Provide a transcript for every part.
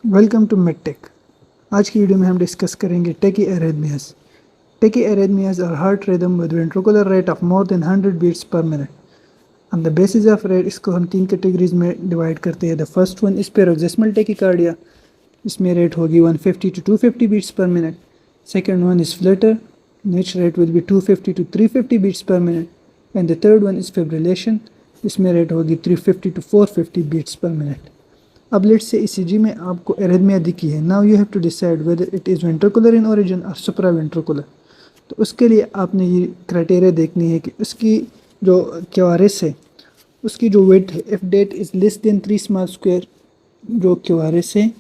Welcome to medtech. आज की video में हम डिस्कस करेंगे tachyarrhythmias. Tachyarrhythmias are heart rhythm with ventricular rate of more than 100 beats per minute. On the basis of rate इसको हम 3 categories में divide करते हैं। The first one is paroxysmal tachycardia, इसमें रेट होगी 150 to 250 beats per minute. Second one is flutter, which rate will be 250 to 350 beats per minute, and the third one is fibrillation, इसमें rate होगी 350 to 450 beats per minute। अब let's say ECG में आपको arrhythmia दिखी है। Now you have to decide whether it is ventricular in origin और supraventricular. तो उसके लिए आपने ये क्राइटेरिया देखनी है कि उसकी जो क्यूआरएस है, उसकी जो वेट है, if that is less than 3 small square, जो क्यूआरएस है,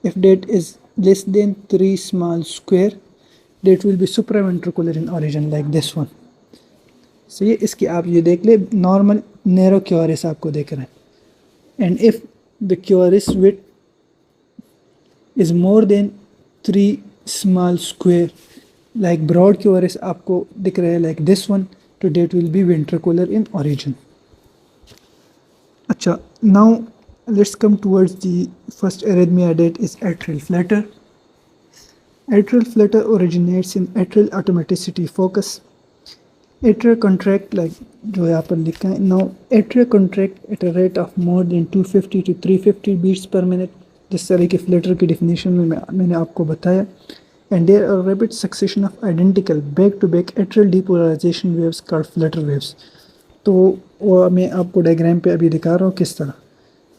if that is less than 3 small square, that will be supraventricular in origin like this one. So ये इसकी आप ये देख ले, नॉर्मल नैरो क्यूआरएस आपको देख रहे हैं। And if the QRS width is more than 3 small square, like broad QRS आपको दिख रहा है like this one, तो that will be ventricular in origin। अच्छा, now let's come towards the first arrhythmia, that is atrial flutter। Atrial flutter originates in atrial automaticity focus। Atria contract, like जो यहाँ पर लिखा है, now atria contract at a rate of more than 250 to 350 beats per minute, जिस तरह के Flutter की definition में मैंने आपको बताया। and there are rapid succession of identical back to back atrial depolarization waves called flutter waves। तो वो मैं आपको डायग्राम पे अभी दिखा रहा हूँ किस तरह।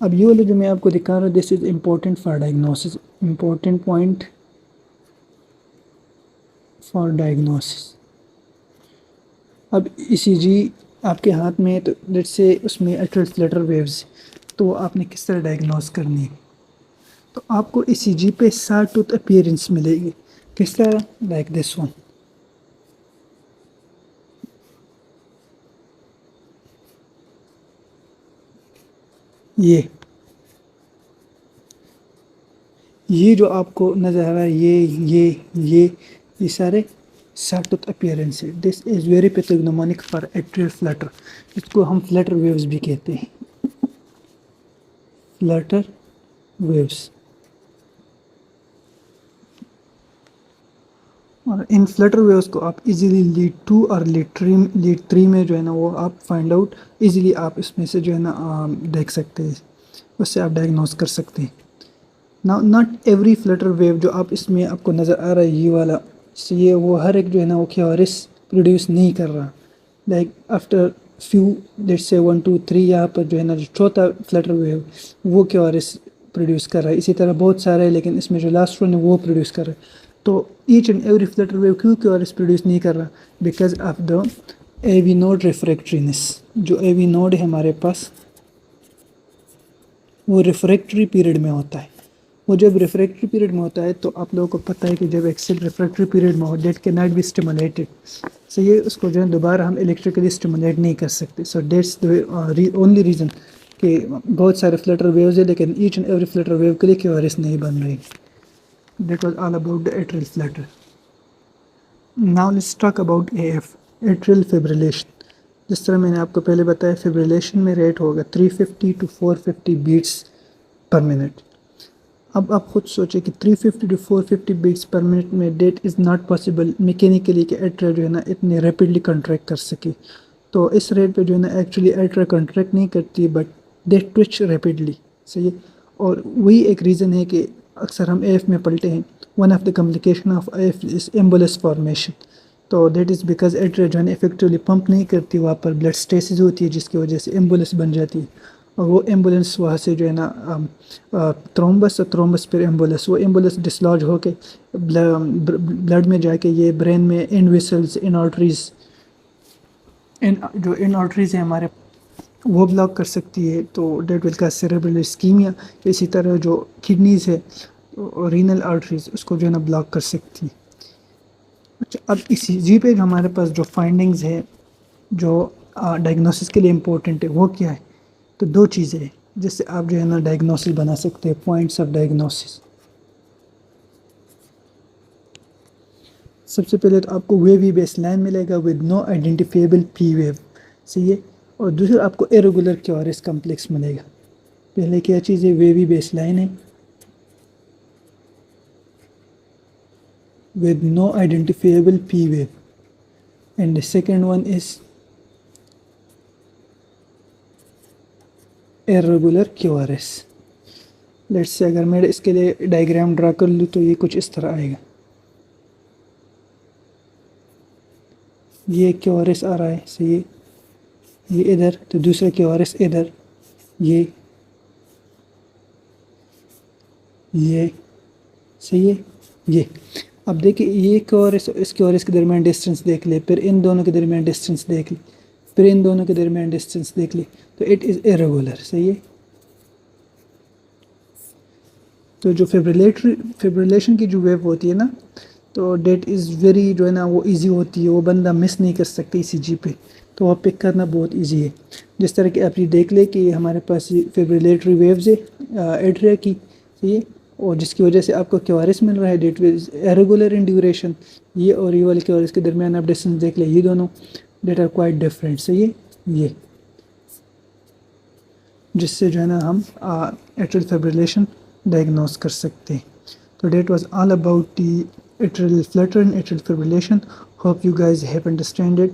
अब ये वाला जो मैं आपको दिखा रहा हूँ, this is important for diagnosis, important point for diagnosis. अब ईसीजी आपके हाथ में है, तो लेट्स से उसमें एट्रियल फ्लटर वेव्स, तो आपने किस तरह डायग्नोस करनी है। तो आपको ईसीजी पे सॉ टूथ अपीयरेंस मिलेगी, किस तरह, लाइक दिस वन। ये जो आपको नज़र आ रहा है, ये सारे सॉटूथ अपीयरेंस है। This is very pathognomonic for atrial flutter, इसको हम फ्लटर वेव्स भी कहते हैं, फ्लटर वेव्स। और इन फ्लटर वेव्स को आप इजीली लीड 2 और लीड 3 में जो है ना, वो आप फाइंड आउट इजीली, आप इसमें से जो है ना देख सकते हैं, उससे आप डायग्नोस कर सकते हैं। Now not every flutter wave जो आप इसमें आपको नज़र आ रहा है, ये वाला, ये वो हर एक जो है ना वो क्यूआरएस प्रोड्यूस नहीं कर रहा। Like after few, let's say 1 2 3, यहाँ पर जो है ना जो चौथा फ्लटर वेव वो क्यूआरएस प्रोड्यूस कर रहा है। इसी तरह बहुत सारे हैं, लेकिन इसमें जो लास्ट वन है वो प्रोड्यूस कर रहा है। तो each and every flutter wave क्यों क्यूआरएस प्रोड्यूस नहीं कर रहा, because of the AV node refractoriness. जो एवी नोड है हमारे पास, वो रिफ्रैक्टरी पीरियड में होता है। वो जब रिफ्रैक्टरी पीरियड में होता है, तो आप लोगों को पता है कि जब एक सेल रिफ्रैक्टरी पीरियड में हो, that can not be stimulated. So ये उसको जो है दोबारा हम इलेक्ट्रिकली स्टिमुलेट नहीं कर सकते। So that's the only reason कि बहुत सारे फ्लटर वेव्स है, लेकिन each and every flutter wave के लिए क्यूआरएस नहीं बन रही। That was all about the atrial flutter. Now let's talk about AF, atrial fibrillation. जिस तरह मैंने आपको पहले बताया, फिब्रिलेशन में रेट होगा 350 to 450 बीट्स पर मिनट। अब आप खुद सोचें कि 350 to 450 बीट्स पर मिनट में that is not possible mechanically कि एट्रिया जो है ना इतने रैपिडली कंट्रैक्ट कर सके। तो इस रेट पे जो है ना एक्चुअली एट्रिया कंट्रैक्ट नहीं करती, बट दे ट्विच रैपिडली। सही है, और वही एक रीज़न है कि अक्सर हम एफ में पलटे हैं। One of the complication of F is एम्बुलस formation. तो दैट इज़ बिकॉज एट्रिया जो है ना इफेक्टिवली पंप नहीं करती, वहाँ पर ब्लड स्टेसिस होती है, जिसकी वजह से एम्बुलस बन जाती है। और वो एम्बुलेंस वहाँ से जो है ना थ्रोम्बस, और थ्रोम्बस फिर एम्बुलेंस, वो एम्बुलेंस डिसलॉज होके ब्लड में जाके ये ब्रेन में इन वेसल्स, इन आर्टरीज, जो इन आर्टरीज है हमारे, वो ब्लॉक कर सकती है। तो that will cause cerebral ischemia. इसी तरह जो किडनीज़ है, तो रीनल आर्टरीज, उसको जो है ना ब्लॉक कर सकती है। अच्छा, अब इसी जी पे जो हमारे पास जो फाइंडिंग्स है, जो डायग्नोसिस के लिए इम्पोर्टेंट है, वो क्या है। तो 2 चीज़ें हैं जिससे आप जो है ना डायग्नोसिस बना सकते हैं, पॉइंट्स ऑफ डायग्नोसिस। सबसे पहले तो आपको वेवी बेसलाइन मिलेगा with no identifiable P wave, सही है। और दूसरा आपको इरेगुलर क्यूआरएस कॉम्प्लेक्स मिलेगा। पहले क्या चीज़ है, वेवी बेसलाइन है, with no identifiable P wave, and the second one is irregular QRS. Let's say अगर मैं इसके लिए डायग्राम ड्रा कर लूँ तो ये कुछ इस तरह आएगा। ये QRS आ रहा है, सही है, ये इधर, तो दूसरा QRS इधर, ये सही है, ये। अब देखिए ये QRS इस QRS के दरमियान डिस्टेंस देख ले, फिर इन दोनों के दरमियान डिस्टेंस देख ले, फिर इन दोनों के दरमियान डिस्टेंस देख ले, तो इट इज़ इरेगुलर, सही है। तो जो फिब्रिलेशन की जो वेव होती है ना, तो डेट इज़ वेरी जो है ना वो इजी होती है, वो बंदा मिस नहीं कर सकते ईसीजी पे, तो वो पिक करना बहुत इजी है। जिस तरह कि आप ये देख ले कि हमारे पास फिब्रिलेटरी वेव्स है एट्रिया की, सही है, और जिसकी वजह से आपको क्यूआरएस मिल रहा है, that is irregular in duration. ये और ये वाले क्यूआरएस के दरमियान आप डिस्टेंस देख ले, ये दोनों डेट आर क्वाइट डिफरेंट, सही है, ये जिससे जो है ना हम एट्रियल फिब्रिलेशन डायग्नोस कर सकते हैं। So that was all about the atrial flutter and atrial fibrillation. Hope you guys have understood it.